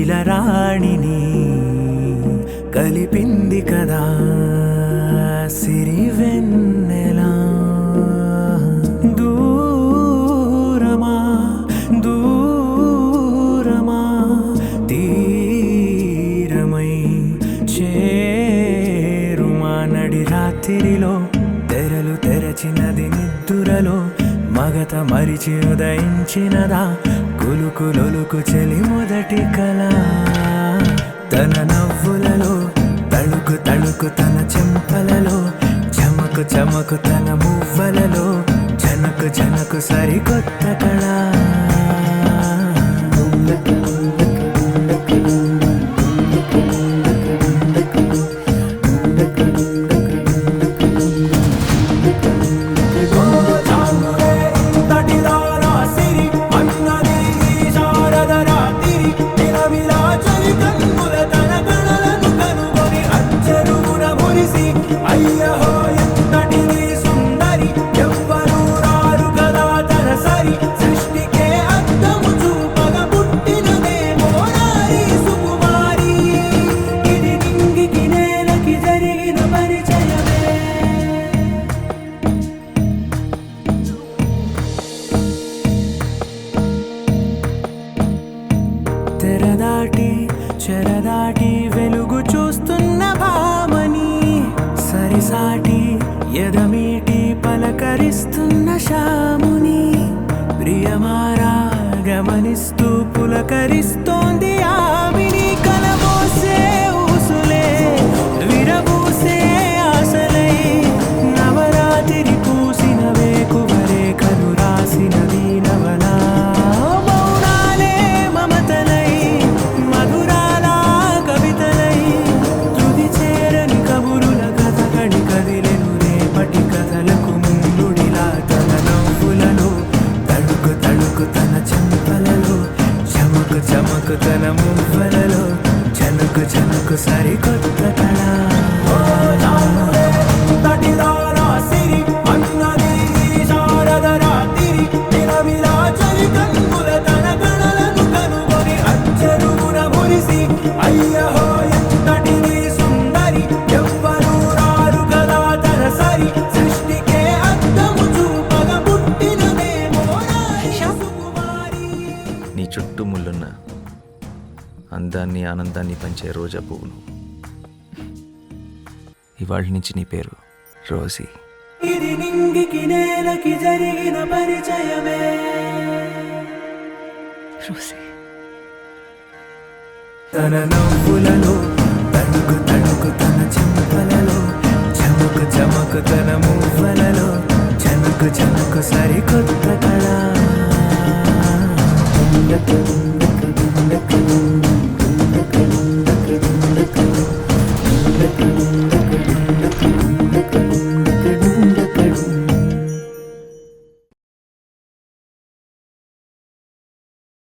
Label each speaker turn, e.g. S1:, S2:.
S1: వెన్నెల రాణిని కలిపింది కదా సిరి వెన్నెలా. దూరమా దూరమా తీరమై చేరుమా నడి రాత్రిలో తెరలు తెరచినది నిద్దురలో మగత మరిచి ఉదయించినదా కులుకులొలుకు చెలి మొదటి కళ. తన నవ్వులలో తళుకు తళుకు తన చెంపలలో చమకు చమకు తన మువ్వలలో జనకు జనకు సరికొత్త కళ. తెరదాటి చెరదాటి వెలుగు చూస్తున్న భామని సరిసాటి ఎదమీటి పలకరిస్తున్న శాముని ప్రియమారా గమనిస్తూ పులకరిస్తోంది ఆవిని. కలబోసే ఊసులే విరబూసే ఆశలై నవరాత్రి పూసిన వేకువరే కలు రాసినది నవలా. చమకు తన మువ్వలలో జనకు జనకు సరికొత్త కళ.
S2: నీ చుట్టూ ముళ్ళున్న అందాన్ని ఆనందాన్ని పంచే రోజా పువ్వును. ఇవాళ నుంచి నీ పేరు రోజీ.
S1: ఇది నింగికి నేలకి జరిగిన పరిచయమే
S2: రోజీ.
S1: తన నవ్వులలో తనకు